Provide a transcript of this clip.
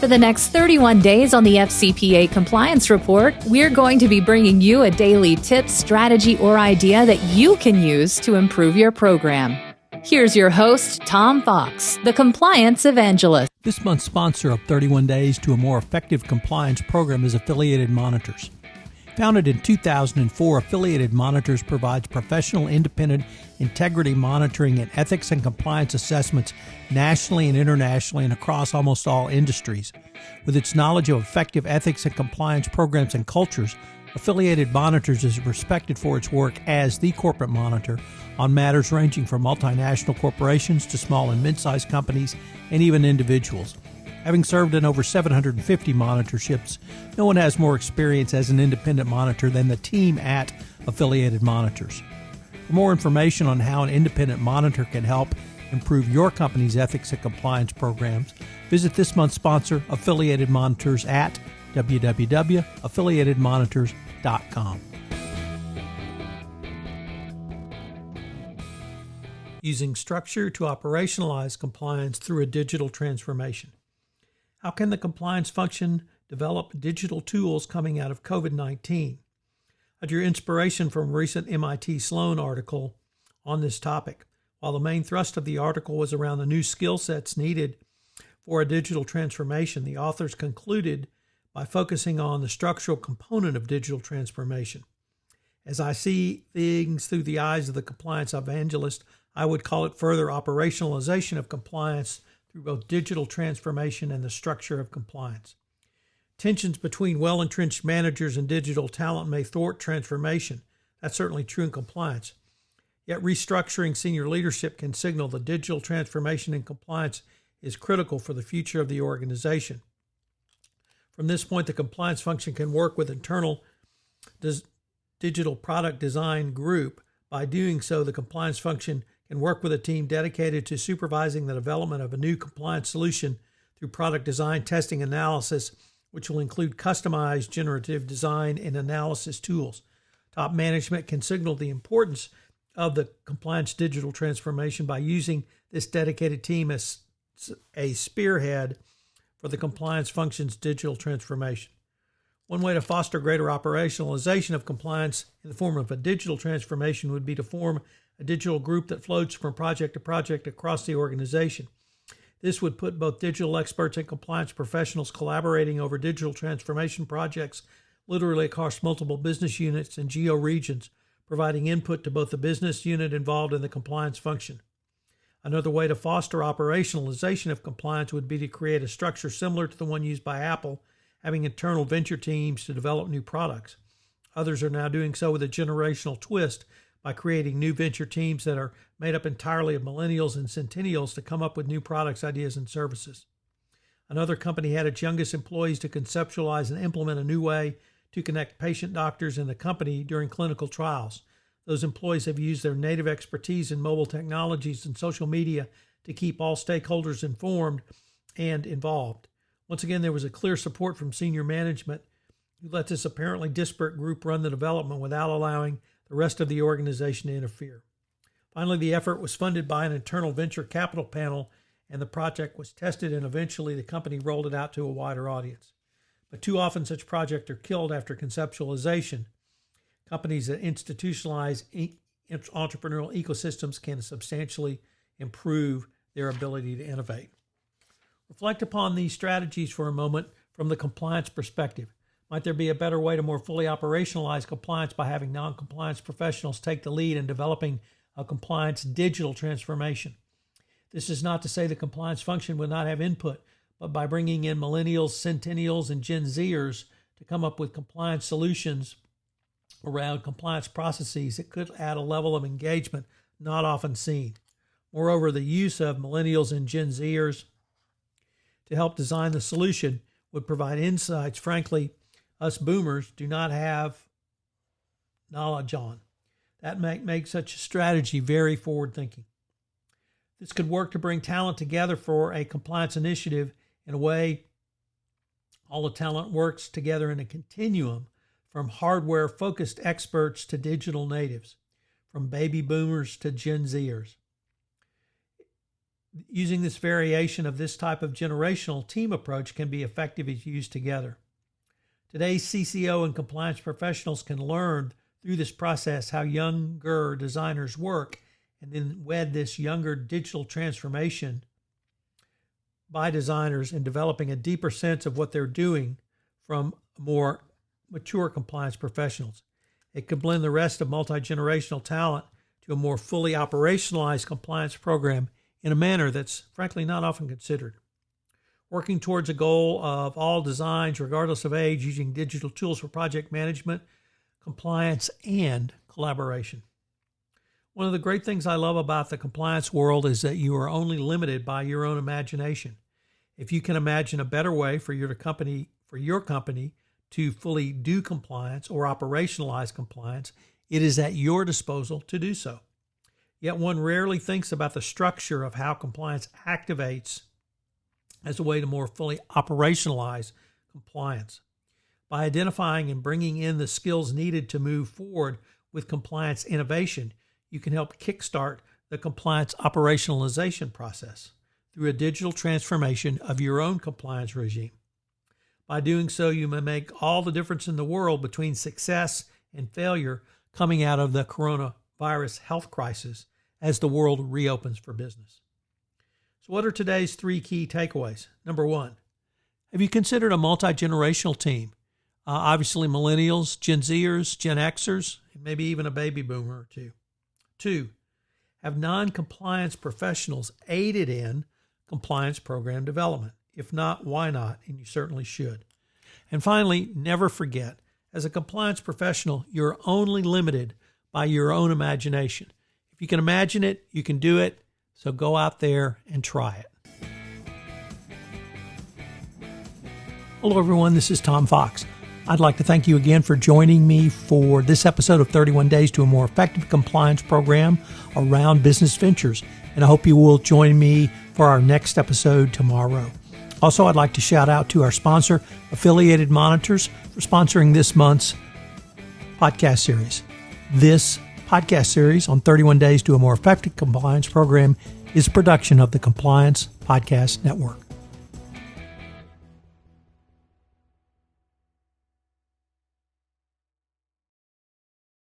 For the next 31 days on the FCPA Compliance Report, we're going to be bringing you a daily tip, strategy, or idea that you can use to improve your program. Here's your host, Tom Fox, the Compliance Evangelist. This month's sponsor of 31 Days to a More Effective Compliance program is Affiliated Monitors. Founded in 2004, Affiliated Monitors provides professional, independent integrity monitoring and ethics and compliance assessments nationally and internationally and across almost all industries. With its knowledge of effective ethics and compliance programs and cultures, Affiliated Monitors is respected for its work as the corporate monitor on matters ranging from multinational corporations to small and mid-sized companies and even individuals. Having served in over 750 monitorships, no one has more experience as an independent monitor than the team at Affiliated Monitors. For more information on how an independent monitor can help improve your company's ethics and compliance programs, visit this month's sponsor, Affiliated Monitors, at www.affiliatedmonitors.com. Using structure to operationalize compliance through a digital transformation. How can the compliance function develop digital tools coming out of COVID-19? I drew inspiration from a recent MIT Sloan article on this topic. While the main thrust of the article was around the new skill sets needed for a digital transformation, the authors concluded by focusing on the structural component of digital transformation. As I see things through the eyes of the compliance evangelist, I would call it further operationalization of compliance through both digital transformation and the structure of compliance. Tensions between well-entrenched managers and digital talent may thwart transformation. That's certainly true in compliance. Yet restructuring senior leadership can signal that digital transformation and compliance is critical for the future of the organization. From this point, the compliance function can work with internal digital product design group. By doing so, the compliance function can work with a team dedicated to supervising the development of a new compliance solution through product design, testing, analysis, which will include customized generative design and analysis tools. Top management can signal the importance of the compliance digital transformation by using this dedicated team as a spearhead for the compliance function's digital transformation. One way to foster greater operationalization of compliance in the form of a digital transformation would be to form a digital group that floats from project to project across the organization. This would put both digital experts and compliance professionals collaborating over digital transformation projects literally across multiple business units and geo-regions, providing input to both the business unit involved in the compliance function. Another way to foster operationalization of compliance would be to create a structure similar to the one used by Apple, having internal venture teams to develop new products. Others are now doing so with a generational twist by creating new venture teams that are made up entirely of millennials and centennials to come up with new products, ideas, and services. Another company had its youngest employees to conceptualize and implement a new way to connect patient doctors and the company during clinical trials. Those employees have used their native expertise in mobile technologies and social media to keep all stakeholders informed and involved. Once again, there was a clear support from senior management who let this apparently disparate group run the development without allowing the rest of the organization to interfere. Finally, the effort was funded by an internal venture capital panel, and the project was tested, and eventually the company rolled it out to a wider audience. But too often such projects are killed after conceptualization. Companies that institutionalize entrepreneurial ecosystems can substantially improve their ability to innovate. Reflect upon these strategies for a moment from the compliance perspective. Might there be a better way to more fully operationalize compliance by having non-compliance professionals take the lead in developing a compliance digital transformation? This is not to say the compliance function would not have input, but by bringing in millennials, centennials, and Gen Zers to come up with compliance solutions around compliance processes, it could add a level of engagement not often seen. Moreover, the use of millennials and Gen Zers to help design the solution would provide insights, frankly, us boomers do not have knowledge on. That make such a strategy very forward-thinking. This could work to bring talent together for a compliance initiative in a way all the talent works together in a continuum from hardware-focused experts to digital natives, from baby boomers to Gen Zers. Using this variation of this type of generational team approach can be effective if used together. Today's CCO and compliance professionals can learn through this process how younger designers work and then wed this younger digital transformation by designers in developing a deeper sense of what they're doing from more mature compliance professionals. It could blend the rest of multi-generational talent to a more fully operationalized compliance program in a manner that's frankly not often considered. Working towards a goal of all designs, regardless of age, using digital tools for project management, compliance, and collaboration. One of the great things I love about the compliance world is that you are only limited by your own imagination. If you can imagine a better way for your company to fully do compliance or operationalize compliance, it is at your disposal to do so. Yet one rarely thinks about the structure of how compliance activates as a way to more fully operationalize compliance. By identifying and bringing in the skills needed to move forward with compliance innovation, you can help kickstart the compliance operationalization process through a digital transformation of your own compliance regime. By doing so, you may make all the difference in the world between success and failure coming out of the coronavirus health crisis as the world reopens for business. So what are today's 3 key takeaways? Number 1, have you considered a multi-generational team? Obviously millennials, Gen Zers, Gen Xers, and maybe even a baby boomer or two. 2, have non-compliance professionals aided in compliance program development? If not, why not? And you certainly should. And finally, never forget, as a compliance professional, you're only limited by your own imagination. If you can imagine it, you can do it. So go out there and try it. Hello, everyone. This is Tom Fox. I'd like to thank you again for joining me for this episode of 31 Days to a More Effective Compliance Program around business ventures. And I hope you will join me for our next episode tomorrow. Also, I'd like to shout out to our sponsor, Affiliated Monitors, for sponsoring this month's podcast series. This podcast series on 31 Days to a More Effective Compliance Program is a production of the Compliance Podcast Network.